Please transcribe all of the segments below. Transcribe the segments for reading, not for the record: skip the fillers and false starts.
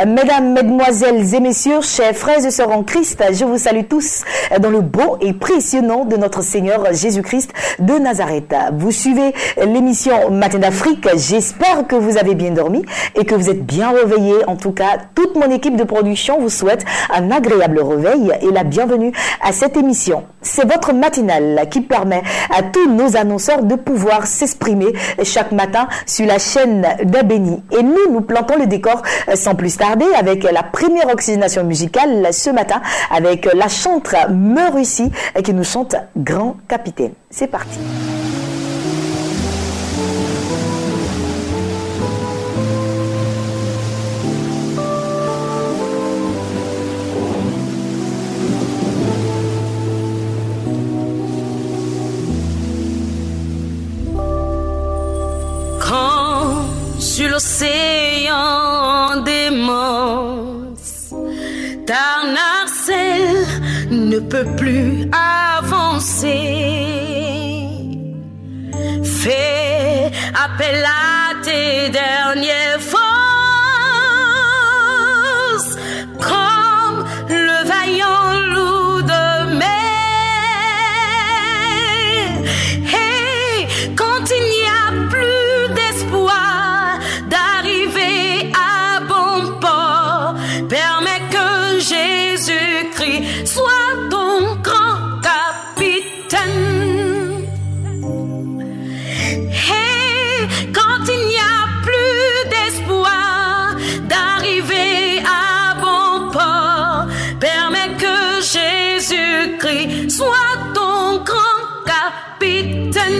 Mesdames, Mesdemoiselles et Messieurs, chers frères et sœurs en Christ, je vous salue tous dans le beau et précieux nom de notre Seigneur Jésus-Christ de Nazareth. Vous suivez l'émission Matin d'Afrique. J'espère que vous avez bien dormi et que vous êtes bien réveillés. En tout cas, toute mon équipe de production vous souhaite un agréable réveil et la bienvenue à cette émission. C'est votre matinale qui permet à tous nos annonceurs de pouvoir s'exprimer chaque matin sur la chaîne d'Abéni. Et nous plantons le décor sans plus tarder avec la première oxygénation musicale ce matin avec la chanteuse Meurussi qui nous chante Grand Capitaine. C'est parti. Quand sur l'océan d'immense, Tarnarcel ne peut plus avancer. Fais appel à tes dernières forces, comme le vaillant loup de mer. Et quand il n'y a plus d'espoir d'arriver à bon port, permets que Jésus-Christ soit ton grand capitaine. Et quand il n'y a plus d'espoir d'arriver à bon port, permets que Jésus-Christ soit ton grand capitaine.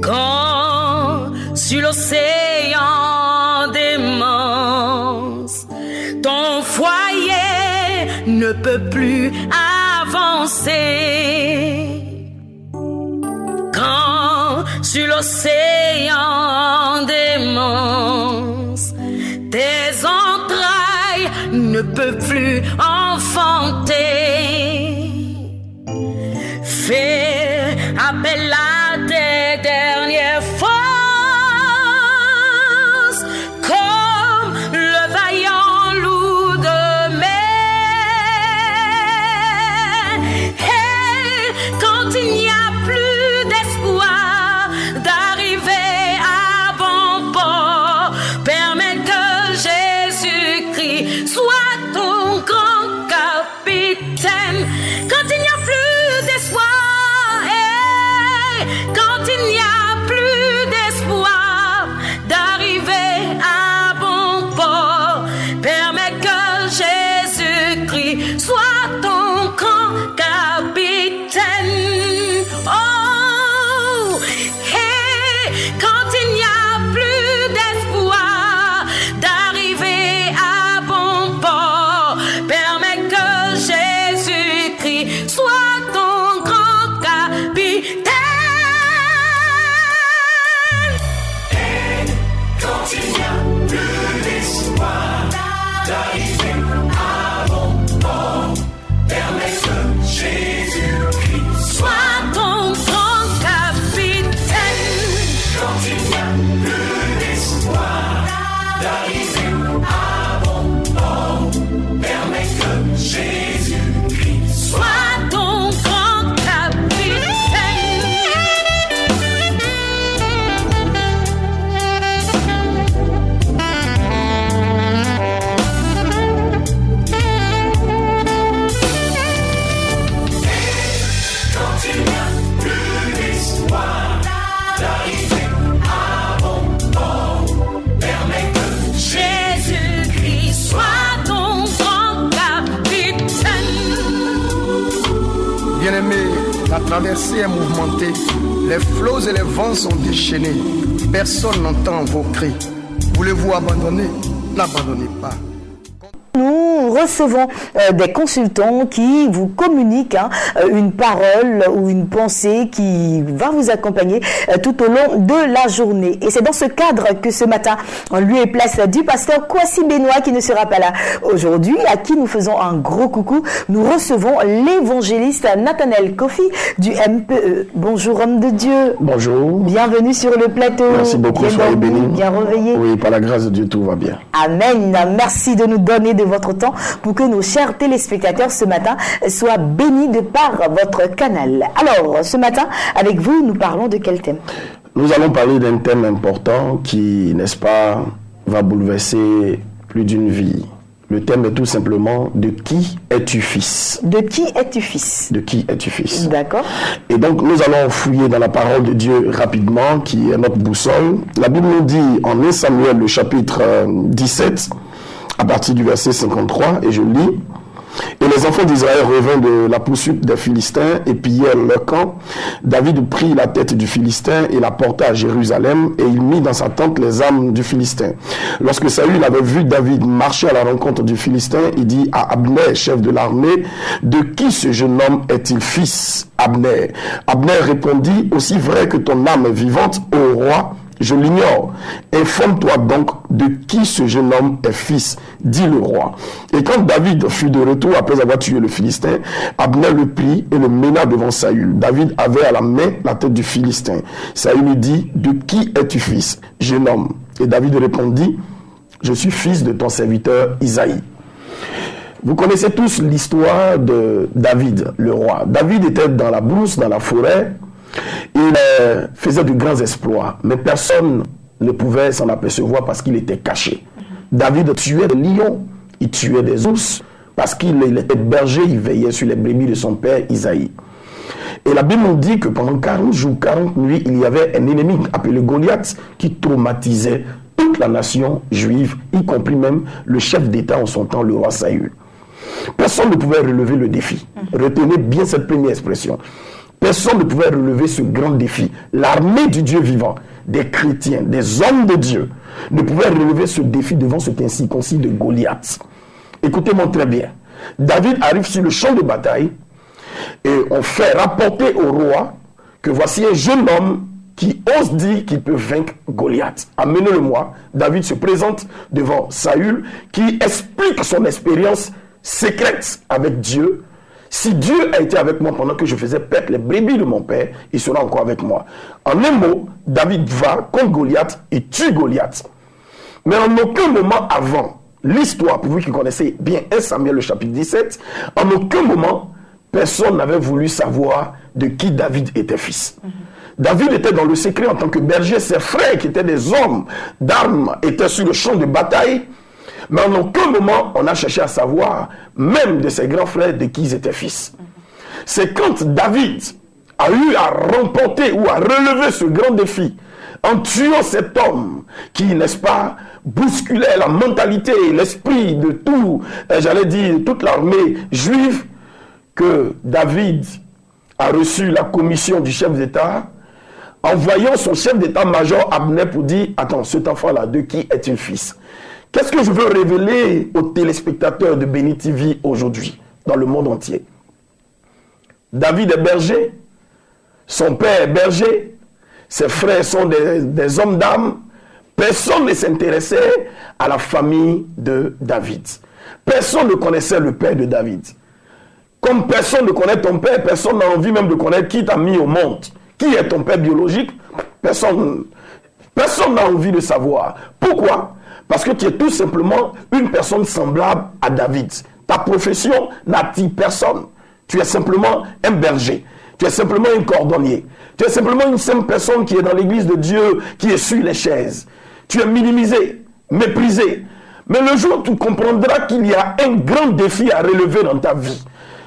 Quand sur l'océan d'immense, ton foyer ne peut plus avancer. Quand sur l'océan d'immense, tes entrailles ne peuvent plus enfanter. Fais appel à tes dernières forces, comme le vaillant loup de mer. Et quand il n'y a plus d'espoir d'arriver à bon port, permets que Jésus-Christ soit ton grand capitaine. Quand il n'y a plus d'espoir, quand il n'y a plus d'espoir d'arriver à bon port, permets que Jésus-Christ soit ton grand capitaine. Oh, et quand il n'y a plus d'espoir d'arriver à bon port, permets que Jésus-Christ soit ton grand capitaine. Quand il n'y a plus d'espoir d'arriver à bon port, permets que Jésus-Christ Sois ton grand capitaine. Quand il n'y a plus d'espoir d'arriver à bon port, permets que Jésus-Christ Sois ton grand capitaine. Quand il n'y a plus d'espoir d'arriver à bon port, permets que Jésus-Christ soit ton grand capitaine. Bien-aimés, la traversée est mouvementée, les flots et les vents sont déchaînés. Personne n'entend vos cris. Voulez-vous abandonner? N'abandonnez pas. Nous recevons des consultants qui vous communiquent une parole ou une pensée qui va vous accompagner tout au long de la journée. Et c'est dans ce cadre que ce matin, en lieu et place du pasteur Kwasi Benoît qui ne sera pas là aujourd'hui, à qui nous faisons un gros coucou. Nous recevons l'évangéliste Nathanaël Kofi du MPE. Bonjour homme de Dieu. Bonjour. Bienvenue sur le plateau. Merci beaucoup, soyez bénis. Bien réveillé. Oui, par la grâce de Dieu, tout va bien. Amen. Merci de nous donner de votre temps pour que nos chers téléspectateurs ce matin soient bénis de par votre canal. Alors, ce matin, avec vous, nous parlons de quel thème? Nous allons parler d'un thème important qui, n'est-ce pas, va bouleverser plus d'une vie. Le thème est tout simplement « De qui es-tu fils ?» De qui es-tu fils? De qui es-tu fils? D'accord. Et donc, nous allons fouiller dans la parole de Dieu rapidement, qui est notre boussole. La Bible nous dit en 1 Samuel, le chapitre 17, à partir du verset 53, et je lis: « Et les enfants d'Israël revinrent de la poursuite des Philistins et pillèrent leur camp. David prit la tête du Philistin et la porta à Jérusalem, et il mit dans sa tente les armes du Philistin. Lorsque Saül avait vu David marcher à la rencontre du Philistin, il dit à Abner, chef de l'armée: « De qui ce jeune homme est-il fils, Abner ?» Abner répondit: « Aussi vrai que ton âme est vivante, ô roi, je l'ignore. Informe-toi donc de qui ce jeune homme est fils, dit le roi. » Et quand David fut de retour après avoir tué le Philistin, Abner le prit et le mena devant Saül. David avait à la main la tête du Philistin. Saül lui dit: « De qui es-tu fils, jeune homme ?» Et David répondit: « Je suis fils de ton serviteur Isaïe. » Vous connaissez tous l'histoire de David, le roi. David était dans la brousse, dans la forêt. Il faisait de grands exploits, mais personne ne pouvait s'en apercevoir parce qu'il était caché. David tuait des lions, il tuait des ours, parce qu'il était berger, il veillait sur les brebis de son père Isaïe. Et la Bible nous dit que pendant 40 jours, 40 nuits, il y avait un ennemi appelé Goliath qui traumatisait toute la nation juive, y compris même le chef d'État en son temps, le roi Saül. Personne ne pouvait relever le défi. Retenez bien cette première expression. Personne ne pouvait relever ce grand défi. L'armée du Dieu vivant, des chrétiens, des hommes de Dieu, ne pouvait relever ce défi devant cet incirconcis de Goliath. Écoutez-moi très bien. David arrive sur le champ de bataille et on fait rapporter au roi que voici un jeune homme qui ose dire qu'il peut vaincre Goliath. Amenez-le-moi. David se présente devant Saül qui explique son expérience secrète avec Dieu. Si Dieu a été avec moi pendant que je faisais paître les brebis de mon père, il sera encore avec moi. En un mot, David va contre Goliath et tue Goliath. Mais en aucun moment avant l'histoire, pour vous qui connaissez bien 1 Samuel le chapitre 17, en aucun moment, personne n'avait voulu savoir de qui David était fils. David était dans le secret en tant que berger. Ses frères, qui étaient des hommes d'armes, étaient sur le champ de bataille. Mais en aucun moment, on a cherché à savoir, même de ses grands frères, de qui ils étaient fils. C'est quand David a eu à remporter ou à relever ce grand défi, en tuant cet homme qui, n'est-ce pas, bousculait la mentalité et l'esprit de tout, j'allais dire, toute l'armée juive, que David a reçu la commission du chef d'État, en voyant son chef d'état-major Abner pour dire: « Attends, cet enfant-là, de qui est-il fils ?» Qu'est-ce que je veux révéler aux téléspectateurs de Béni TV aujourd'hui, dans le monde entier? David est berger, son père est berger, ses frères sont des hommes d'âme. Personne ne s'intéressait à la famille de David. Personne ne connaissait le père de David. Comme personne ne connaît ton père, personne n'a envie même de connaître qui t'a mis au monde. Qui est ton père biologique? Personne n'a envie de savoir. Pourquoi? Parce que tu es tout simplement une personne semblable à David. Ta profession n'attire personne. Tu es simplement un berger. Tu es simplement un cordonnier. Tu es simplement une simple personne qui est dans l'église de Dieu, qui est sur les chaises. Tu es minimisé, méprisé. Mais le jour où tu comprendras qu'il y a un grand défi à relever dans ta vie.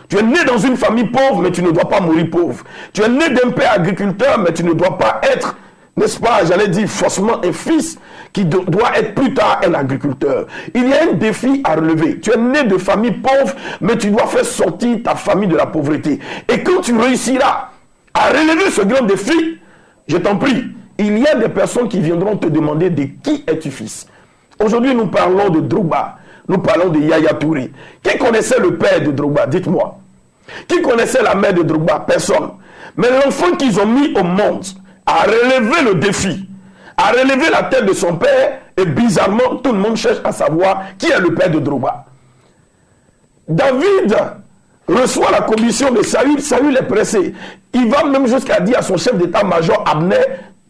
Tu es né dans une famille pauvre, mais tu ne dois pas mourir pauvre. Tu es né d'un père agriculteur, mais tu ne dois pas être, n'est-ce pas, j'allais dire forcément un fils qui doit être plus tard un agriculteur. Il y a un défi à relever. Tu es né de famille pauvre, mais tu dois faire sortir ta famille de la pauvreté. Et quand tu réussiras à relever ce grand défi, je t'en prie, il y a des personnes qui viendront te demander de qui es-tu fils. Aujourd'hui, nous parlons de Drogba. Nous parlons de Yaya Touré. Qui connaissait le père de Drogba? Dites-moi. Qui connaissait la mère de Drogba? Personne. Mais l'enfant qu'ils ont mis au monde a relevé le défi, a relevé la tête de son père, et bizarrement, tout le monde cherche à savoir qui est le père de Drogba. David reçoit la commission de Saül, Saül est pressé. Il va même jusqu'à dire à son chef d'état-major, Abner,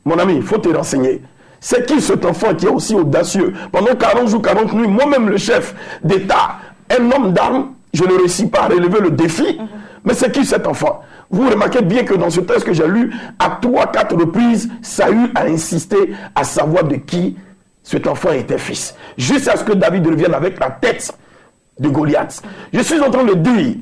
mon ami, il faut te renseigner. C'est qui cet enfant qui est aussi audacieux? Pendant 40 jours, 40 nuits, moi-même le chef d'état, un homme d'armes, je ne réussis pas à relever le défi. Mais c'est qui cet enfant? Vous remarquez bien que dans ce texte que j'ai lu, à 3-4 reprises, Saül a insisté à savoir de qui cet enfant était fils. Jusqu'à ce que David revienne avec la tête de Goliath. Je suis en train de dire,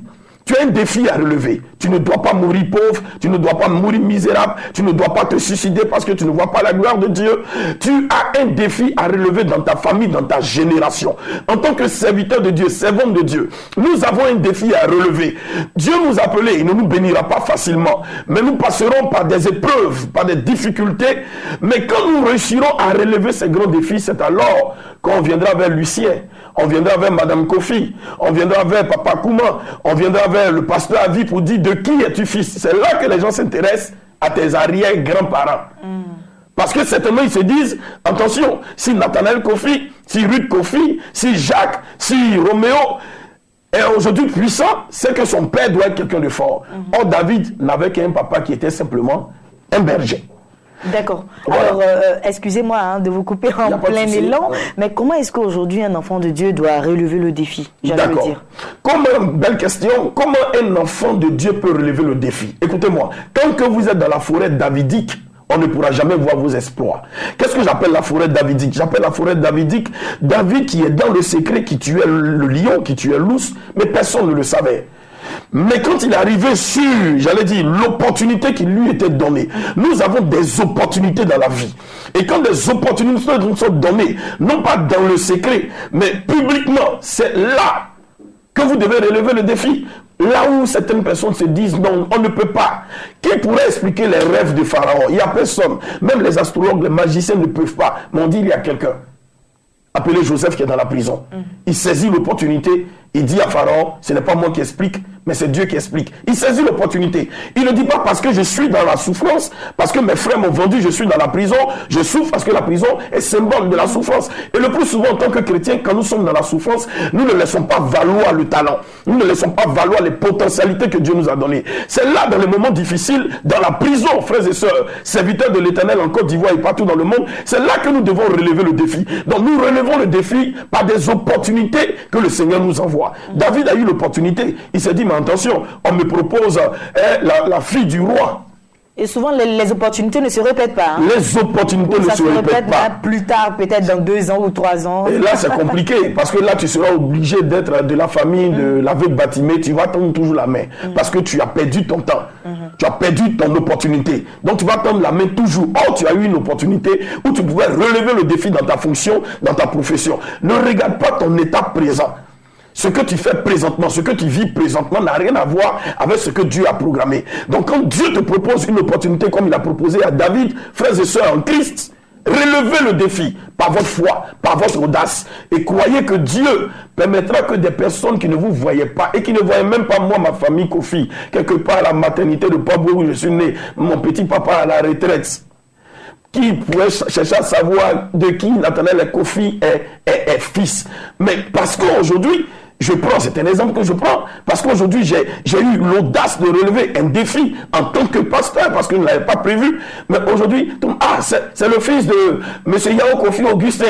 tu as un défi à relever. Tu ne dois pas mourir pauvre, tu ne dois pas mourir misérable, tu ne dois pas te suicider parce que tu ne vois pas la gloire de Dieu. Tu as un défi à relever dans ta famille, dans ta génération. En tant que serviteur de Dieu, servant de Dieu, nous avons un défi à relever. Dieu nous a appelés, il ne nous bénira pas facilement, mais nous passerons par des épreuves, par des difficultés. Mais quand nous réussirons à relever ces grands défis, c'est alors qu'on viendra vers Lucien, on viendra vers Madame Kofi, on viendra vers Papa Kouma, on viendra vers le pasteur Avi pour dire de qui es-tu fils. C'est là que les gens s'intéressent à tes arrière-grands-parents. Parce que certainement ils se disent, attention, si Nathanaël Kofi, si Ruth Kofi, si Jacques, si Roméo est aujourd'hui puissant, c'est que son père doit être quelqu'un de fort. Or David n'avait qu'un papa qui était simplement un berger. D'accord. Voilà. Alors, excusez-moi de vous couper en Y a pas de plein souci. élan, Ouais. mais comment est-ce qu'aujourd'hui un enfant de Dieu doit relever le défi? J'allais le D'accord. dire. Comment, belle question, comment un enfant de Dieu peut relever le défi? Écoutez-moi, tant que vous êtes dans la forêt davidique, on ne pourra jamais voir vos exploits. Qu'est-ce que j'appelle la forêt davidique? J'appelle la forêt davidique David qui est dans le secret, qui tuait le lion, qui tuait l'ours, mais personne ne le savait. Mais quand il est arrivé sur, j'allais dire, l'opportunité qui lui était donnée, nous avons des opportunités dans la vie. Et quand des opportunités nous sont données, non pas dans le secret, mais publiquement, c'est là que vous devez relever le défi. Là où certaines personnes se disent non, on ne peut pas. Qui pourrait expliquer les rêves de Pharaon? Il n'y a personne. Même les astrologues, les magiciens ne peuvent pas. Mais on dit il y a quelqu'un appelé Joseph qui est dans la prison. Il saisit l'opportunité. Il dit à Pharaon, ce n'est pas moi qui explique, mais c'est Dieu qui explique. Il saisit l'opportunité. Il ne dit pas parce que je suis dans la souffrance, parce que mes frères m'ont vendu, je suis dans la prison, je souffre parce que la prison est symbole de la souffrance. Et le plus souvent, en tant que chrétiens, quand nous sommes dans la souffrance, nous ne laissons pas valoir le talent. Nous ne laissons pas valoir les potentialités que Dieu nous a données. C'est là, dans les moments difficiles, dans la prison, frères et sœurs, serviteurs de l'Éternel en Côte d'Ivoire et partout dans le monde, c'est là que nous devons relever le défi. Donc nous relevons le défi par des opportunités que le Seigneur nous envoie. David a eu l'opportunité. Il s'est dit, mais attention, on me propose la fille du roi. Et souvent, les opportunités ne se répètent pas. Les opportunités ne Ça se se répètent répète pas. plus tard, peut-être dans 2 ans ou 3 ans. Et là, c'est compliqué parce que là, tu seras obligé d'être de la famille de la veuve Batimée. Tu vas tendre toujours la main parce que tu as perdu ton temps. Tu as perdu ton opportunité. Donc, tu vas tendre la main toujours. Or, tu as eu une opportunité où tu pouvais relever le défi dans ta fonction, dans ta profession. Ne regarde pas ton état présent. Ce que tu fais présentement, ce que tu vis présentement n'a rien à voir avec ce que Dieu a programmé. Donc quand Dieu te propose une opportunité comme il a proposé à David, frères et sœurs en Christ, relevez le défi par votre foi, par votre audace et croyez que Dieu permettra que des personnes qui ne vous voyaient pas et qui ne voyaient même pas moi, ma famille Kofi, quelque part à la maternité de Pablo où je suis né, mon petit papa à la retraite, qui pourrait chercher à savoir de qui Nathanaël Kofi est fils. Mais parce qu'aujourd'hui, je prends, c'est un exemple que je prends, parce qu'aujourd'hui j'ai eu l'audace de relever un défi en tant que pasteur, parce que je ne l'avais pas prévu. Mais aujourd'hui, c'est le fils de M. Yao Kofi Augustin.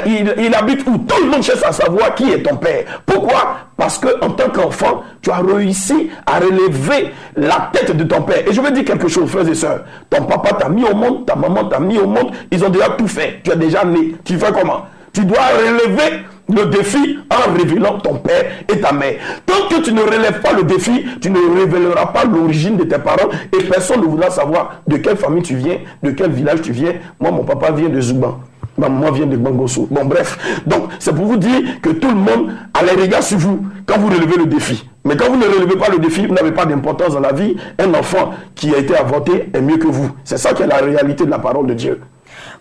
Il habite où? Tout le monde cherche à savoir qui est ton père. Pourquoi? Parce qu'en tant qu'enfant, tu as réussi à relever la tête de ton père. Et je veux dire quelque chose, frères et sœurs. Ton papa t'a mis au monde, ta maman t'a mis au monde, ils ont déjà tout fait. Tu es déjà né. Tu fais comment? Tu dois relever le défi en révélant ton père et ta mère. Tant que tu ne relèves pas le défi, tu ne révéleras pas l'origine de tes parents et personne ne voudra savoir de quelle famille tu viens, de quel village tu viens. Moi, mon papa vient de Zouban. Ma maman vient de Bangosso. Bon, bref. Donc, c'est pour vous dire que tout le monde a les regards sur vous quand vous relevez le défi. Mais quand vous ne relevez pas le défi, vous n'avez pas d'importance dans la vie. Un enfant qui a été avorté est mieux que vous. C'est ça qui est la réalité de la parole de Dieu.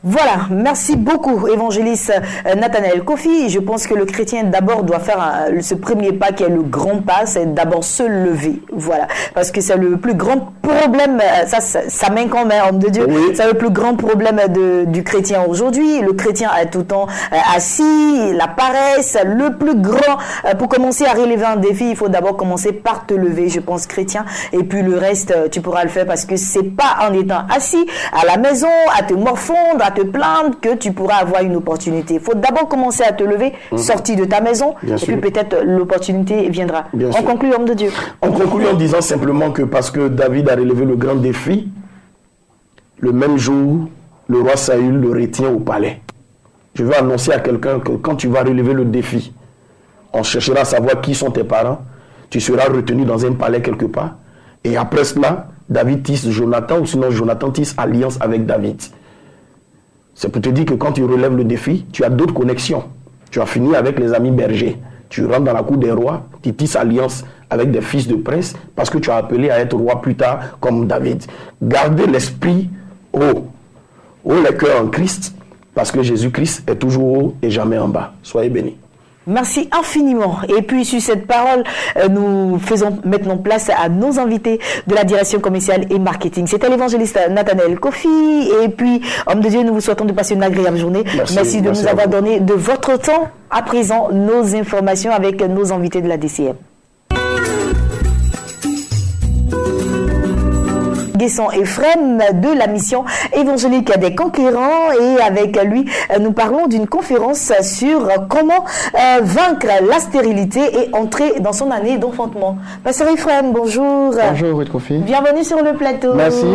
Voilà, merci beaucoup, évangéliste Nathanaël Kofi. Je pense que le chrétien d'abord doit faire ce premier pas qui est le grand pas, c'est d'abord se lever. Voilà, parce que c'est le plus grand problème, ça m'incombe, homme de Dieu, Oui. c'est le plus grand problème du chrétien aujourd'hui. Le chrétien est tout le temps assis, la paresse, le plus grand. Pour commencer à relever un défi, il faut d'abord commencer par te lever, je pense, chrétien, et puis le reste, tu pourras le faire parce que c'est pas en étant assis à la maison, à te morfondre, à te plaindre que tu pourras avoir une opportunité. Il faut d'abord commencer à te lever, sortir de ta maison, Bien et sûr. puis peut-être l'opportunité viendra. Bien On sûr. conclut, homme de Dieu. On conclut en disant simplement que parce que David a relevé le grand défi, le même jour, le roi Saül le retient au palais. Je veux annoncer à quelqu'un que quand tu vas relever le défi, on cherchera à savoir qui sont tes parents, tu seras retenu dans un palais quelque part, et après cela, David tisse Jonathan, ou sinon Jonathan tisse alliance avec David. C'est pour te dire que quand tu relèves le défi, tu as d'autres connexions. Tu as fini avec les amis bergers. Tu rentres dans la cour des rois, tu tisses alliance avec des fils de princes parce que tu as appelé à être roi plus tard comme David. Gardez l'esprit haut. Haut les cœurs en Christ parce que Jésus-Christ est toujours haut et jamais en bas. Soyez bénis. Merci infiniment. Et puis, sur cette parole, nous faisons maintenant place à nos invités de la direction commerciale et marketing. C'était l'évangéliste Nathanaël Kofi. Et puis, homme de Dieu, nous vous souhaitons de passer une agréable journée. Merci de nous à avoir vous. donné de votre temps. À présent, nos informations avec nos invités de la DCM. Guesson Ephrem de la mission évangélique des conquérants, et avec lui nous parlons d'une conférence sur comment vaincre la stérilité et entrer dans son année d'enfantement. Pasteur Ephrem, bonjour. Bonjour Ruth Kofi. Bienvenue sur le plateau. Merci.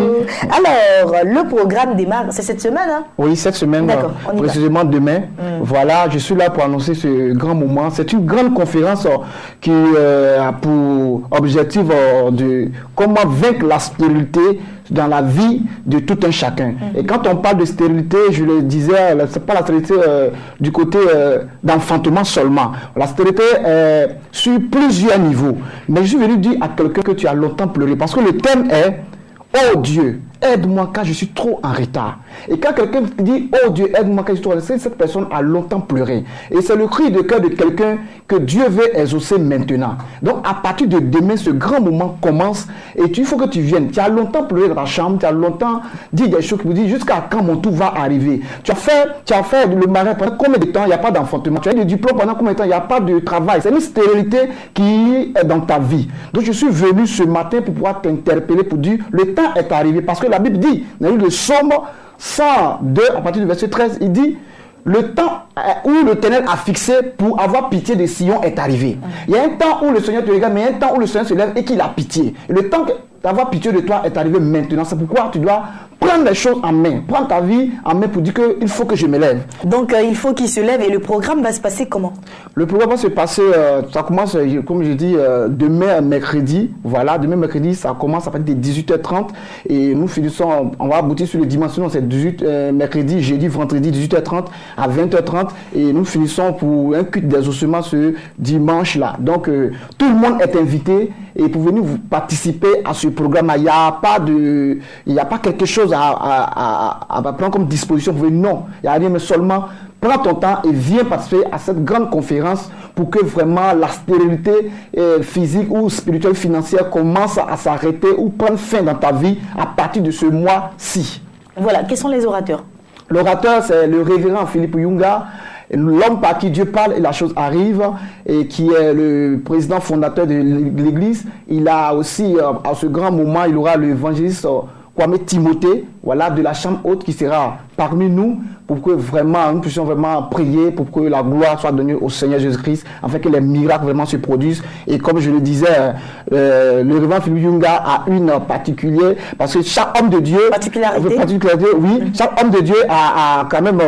Alors, le programme démarre, c'est cette semaine, hein? Oui, cette semaine, D'accord, on y va. précisément demain. Voilà, je suis là pour annoncer ce grand moment. C'est une grande conférence qui a pour objectif de comment vaincre la stérilité dans la vie de tout un chacun. Et quand on parle de stérilité, je le disais, c'est pas la stérilité du côté d'enfantement seulement. La stérilité est sur plusieurs niveaux. Mais je suis venu dire à quelqu'un que tu as longtemps pleuré, parce que le thème est « Oh Dieu, aide-moi car je suis trop en retard ». Et quand quelqu'un dit « Oh Dieu, aide-moi car je suis trop en retard », cette personne a longtemps pleuré. Et c'est le cri de cœur de quelqu'un que Dieu veut exaucer maintenant. Donc à partir de demain, ce grand moment commence et il faut que tu viennes. Tu as longtemps pleuré dans ta chambre, tu as longtemps dit des choses qui vous disent jusqu'à quand mon tour va arriver. Tu as fait le marin pendant combien de temps il n'y a pas d'enfantement. Tu as eu des diplômes pendant combien de temps il n'y a pas de travail. C'est une stérilité qui est dans ta vie. Donc je suis venu ce matin pour pouvoir t'interpeller pour dire le temps est arrivé. Parce que la Bible dit, dans le Psaume 102, à partir du verset 13, il dit le temps où l'Éternel a fixé pour avoir pitié des Sion est arrivé. Il y a un temps où le Seigneur te regarde, mais il y a un temps où le Seigneur se lève et qu'il a pitié. Et le temps d'avoir pitié de toi est arrivé maintenant. C'est pourquoi tu dois prendre les choses en main. Prendre ta vie en main pour dire qu'il faut que je me lève. Donc, il faut qu'il se lève, et le programme va se passer comment? Le programme va se passer, ça commence, comme je dis, demain mercredi. Voilà, demain mercredi, ça commence à partir de 18h30. Et nous finissons, on va aboutir sur les dimanches, sinon c'est mercredi, jeudi, vendredi, 18h30 à 20h30. Et nous finissons pour un culte d'exaucement ce dimanche-là. Donc, tout le monde est invité. Et pour venir vous participer à ce programme, il n'y a pas quelque chose à prendre comme disposition. Vous pouvez, non, il n'y a rien, mais seulement prends ton temps et viens participer à cette grande conférence pour que vraiment la stérilité physique ou spirituelle, financière commence à s'arrêter ou prendre fin dans ta vie à partir de ce mois-ci. Voilà, quels sont les orateurs? L'orateur, c'est le révérend Philippe Yunga, l'homme par qui Dieu parle et la chose arrive, et qui est le président fondateur de l'église. Il a aussi, à ce grand moment, il aura l'évangéliste Kwame Timothée, voilà, de la chambre haute, qui sera parmi nous pour que vraiment nous puissions vraiment prier pour que la gloire soit donnée au Seigneur Jésus-Christ, afin que les miracles vraiment se produisent. Et comme je le disais, le révérend Philippe Yunga a une particulière, parce que chaque homme de Dieu, chaque homme de Dieu a quand même,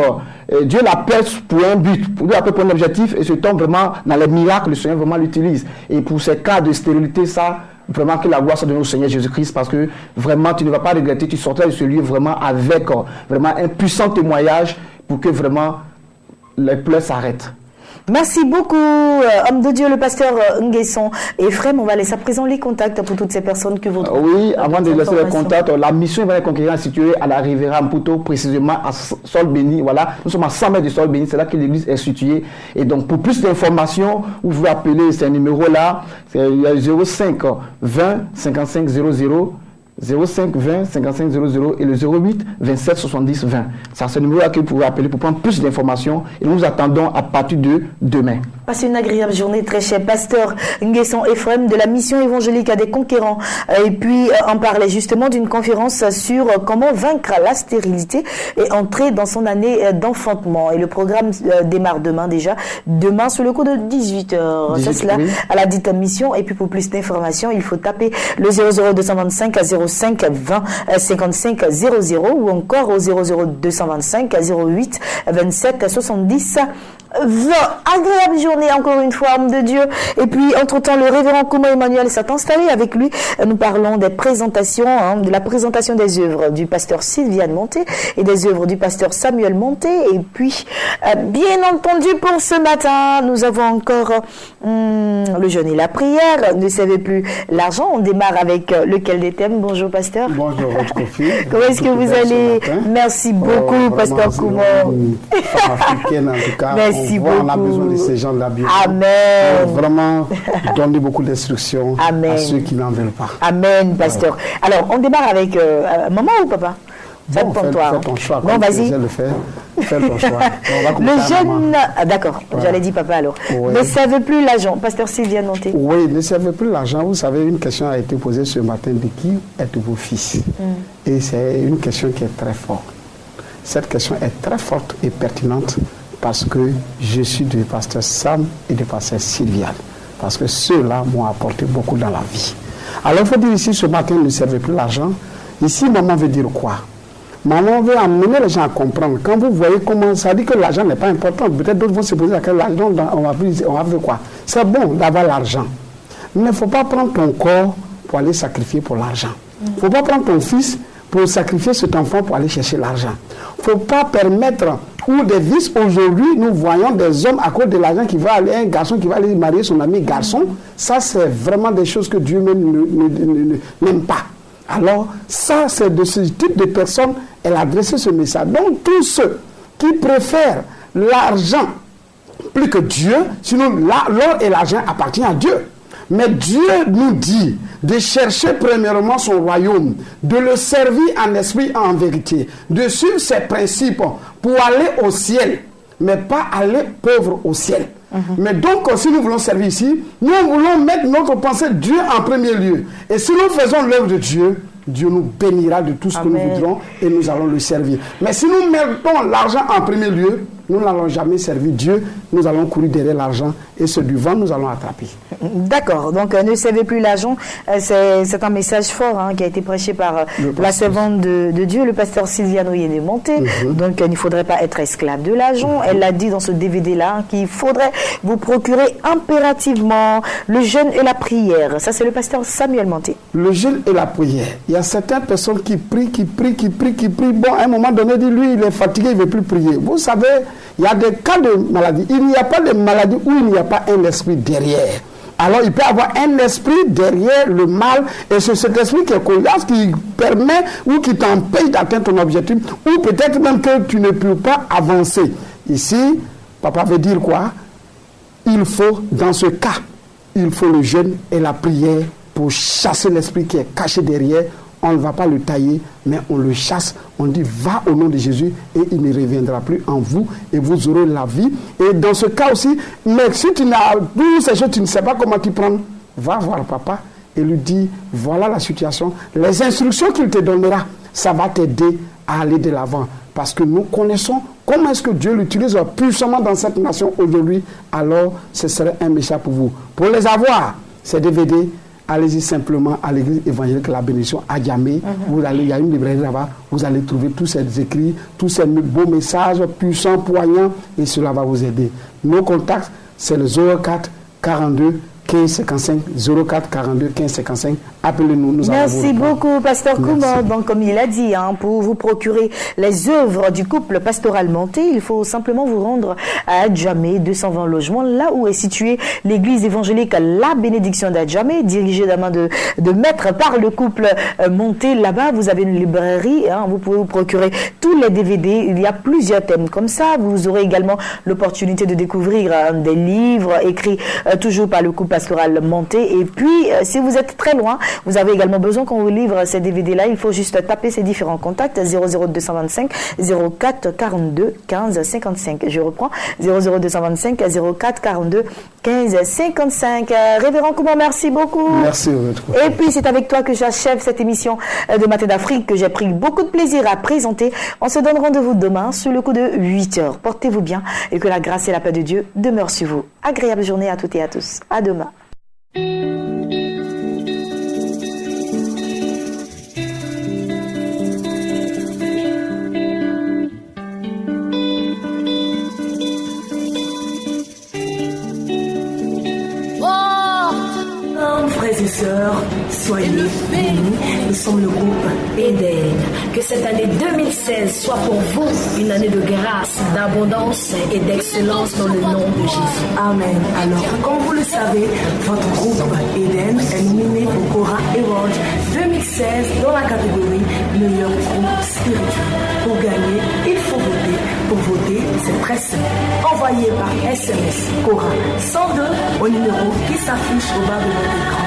Dieu l'appelle pour un but, Dieu l'appelle pour un objectif, et ce temps vraiment dans les miracles, le Seigneur vraiment l'utilise. Et pour ces cas de stérilité, ça, vraiment que la gloire soit donnée au Seigneur Jésus-Christ, parce que vraiment tu ne vas pas regretter, tu sortiras de ce lieu vraiment avec vraiment un puissant témoignage pour que vraiment les pleurs s'arrêtent. Merci beaucoup, homme de Dieu, le pasteur Nguesson. Ephraim, on va laisser à présent les contacts pour toutes ces personnes que vous trouvez. Oui, avant de laisser les contacts, la mission Évangile Conquérant est située à la Riviera Mputo, précisément à Sol Béni. Voilà, nous sommes à 100 mètres de Sol Béni, c'est là que l'église est située. Et donc, pour plus d'informations, vous pouvez appeler ce numéro-là, c'est le 05 20 55 00. 05 20 55 00 et le 08 27 70 20. C'est ce numéro-là que vous pouvez appeler pour prendre plus d'informations et nous vous attendons à partir de demain. Passez une agréable journée, très cher pasteur Nguesson Ephraim de la mission évangélique à des conquérants. Et puis, on parlait justement d'une conférence sur comment vaincre la stérilité et entrer dans son année d'enfantement. Et le programme démarre demain déjà. Demain, sur le coup de 18h. C'est cela, oui, à la dite mission. Et puis, pour plus d'informations, il faut taper le 00225 à 05 20 55 00 ou encore au 00225 à 08 27 70 20. Agréable journée encore une fois, homme de Dieu. Et puis, entre-temps, le révérend Kouma Emmanuel s'est installé avec lui. Nous parlons des présentations, de la présentation des œuvres du pasteur Sylviane Monté et des œuvres du pasteur Samuel Monté. Et puis, bien entendu, pour ce matin, nous avons encore le jeûne et la prière. Ne savez plus l'argent. On démarre avec lequel des thèmes? Bonjour, pasteur. Bonjour, Kofi. Comment est-ce que vous allez? Merci beaucoup, pasteur Kouma. Femme africaine, en tout cas. Merci beaucoup. On a besoin de ces gens de la Bible. Amen. Vraiment donner beaucoup d'instructions à ceux qui n'en veulent pas. Amen, pasteur. Alors, on démarre avec maman ou papa? Bon, fais ton choix. Bon, vas-y. Fais ton choix. Le jeune... d'accord, j'allais dire papa alors. Oui. Ne savez plus l'argent, pasteur Sylviane Monté. Oui, ne savez plus l'argent. Vous savez, une question a été posée ce matin, de qui êtes-vous fils? Et c'est une question qui est très forte. Cette question est très forte et pertinente parce que je suis du pasteur Sam et du pasteur Sylviane. Parce que ceux-là m'ont apporté beaucoup dans la vie. Alors, il faut dire ici, ce matin, ne savez plus l'argent. Ici, maman veut dire quoi? Maman veut amener les gens à comprendre. Quand vous voyez comment ça dit que l'argent n'est pas important, peut-être d'autres vont se poser la question, on va faire quoi? C'est bon d'avoir l'argent. Mais il ne faut pas prendre ton corps pour aller sacrifier pour l'argent. Il ne faut pas prendre ton fils pour sacrifier cet enfant pour aller chercher l'argent. Il ne faut pas permettre, ou des vices, aujourd'hui, nous voyons des hommes à cause de l'argent qui va aller, un garçon qui va aller marier son ami garçon. Ça, c'est vraiment des choses que Dieu même n'aime pas. Alors, ça, c'est de ce type de personnes, elle a adressé ce message. Donc, tous ceux qui préfèrent l'argent plus que Dieu, sinon l'or et l'argent appartiennent à Dieu. Mais Dieu nous dit de chercher premièrement son royaume, de le servir en esprit et en vérité, de suivre ses principes pour aller au ciel, mais pas aller pauvre au ciel. Mais donc, si nous voulons servir ici, nous voulons mettre notre pensée Dieu en premier lieu. Et si nous faisons l'œuvre de Dieu, Dieu nous bénira de tout ce que nous voudrons et nous allons le servir. Mais si nous mettons l'argent en premier lieu, nous n'allons jamais servir Dieu, nous allons courir derrière l'argent et ce du vent, nous allons attraper. D'accord, donc ne savez plus l'argent, c'est un message fort qui a été prêché par la servante de Dieu, le pasteur Sylviane Oyene Monté. Donc il ne faudrait pas être esclave de l'argent. Elle l'a dit dans ce DVD-là qu'il faudrait vous procurer impérativement le jeûne et la prière. Ça, c'est le pasteur Samuel Monté. Le jeûne et la prière. Il y a certaines personnes qui prient. Bon, à un moment donné, lui, il est fatigué, il ne veut plus prier. Vous savez, il y a des cas de maladie. Il n'y a pas de maladie où il n'y a pas un esprit derrière. Alors, il peut y avoir un esprit derrière le mal, et c'est cet esprit qui est coriace, qui permet ou qui t'empêche d'atteindre ton objectif, ou peut-être même que tu ne peux pas avancer. Ici, papa veut dire quoi? Il faut, dans ce cas, il faut le jeûne et la prière pour chasser l'esprit qui est caché derrière. On ne va pas le tailler, mais on le chasse. On dit, va au nom de Jésus et il ne reviendra plus en vous et vous aurez la vie. Et dans ce cas aussi, mais si tu n'as plus ces choses, tu ne sais pas comment t'y prendre, va voir papa et lui dis, voilà la situation. Les instructions qu'il te donnera, ça va t'aider à aller de l'avant. Parce que nous connaissons comment est-ce que Dieu l'utilise puissamment dans cette nation aujourd'hui. Alors, ce serait un message pour vous. Pour les avoir, ces DVD, allez-y simplement à l'église évangélique La Bénédiction à Djamé. Vous allez, il y a une librairie là-bas, vous allez trouver tous ces écrits, tous ces beaux messages puissants, poignants, et cela va vous aider. Nos contacts, c'est le 04 42 15 55 04 42 15 55. Appelez-nous, nous allons vous Merci répondre. beaucoup, Pasteur Merci. Kouma. Donc, comme il a dit, pour vous procurer les œuvres du couple pastoral monté, il faut simplement vous rendre à Adjamé, 220 logements, là où est située l'église évangélique La Bénédiction d'Adjamé, dirigée de la main de maître par le couple monté. Là-bas, vous avez une librairie, vous pouvez vous procurer tous les DVD. Il y a plusieurs thèmes comme ça. Vous aurez également l'opportunité de découvrir des livres écrits toujours par le couple pastoral monté. Et puis, si vous êtes très loin, vous avez également besoin qu'on vous livre ces DVD-là. Il faut juste taper ces différents contacts 00225 04 42 15 55. Je reprends 00225 04 42 15 55. Révérend Kouma, merci beaucoup. Merci. Et puis c'est avec toi que j'achève cette émission de Matin d'Afrique que j'ai pris beaucoup de plaisir à présenter. On se donne rendez-vous demain sur le coup de 8h. Portez-vous bien et que la grâce et la paix de Dieu demeurent sur vous. Agréable journée à toutes et à tous. À demain. Frères et sœurs, soyez bénis. Nous sommes le groupe Eden. Que cette année 2016 soit pour vous une année de grâce, d'abondance et d'excellence dans le nom de Jésus. Amen. Alors, comme vous le savez, votre groupe Eden est nominé au Cora Award 2016 dans la catégorie meilleur groupe spirituel. Pour gagner, il faut voter. Pour voter, c'est très simple. Envoyez par SMS Cora 102 au numéro qui s'affiche au bas de votre écran.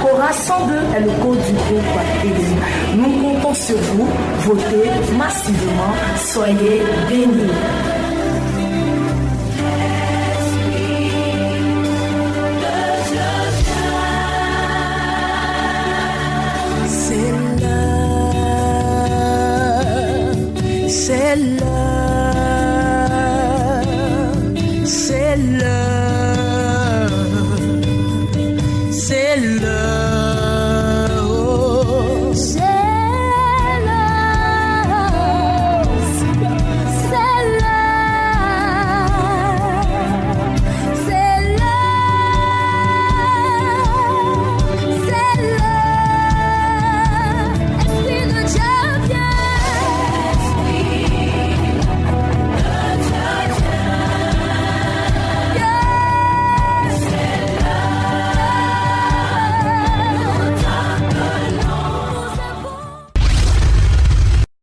Cora 102 est le code du groupe Eden. Nous comptons sur vous. Votez massivement. Soyez bénis.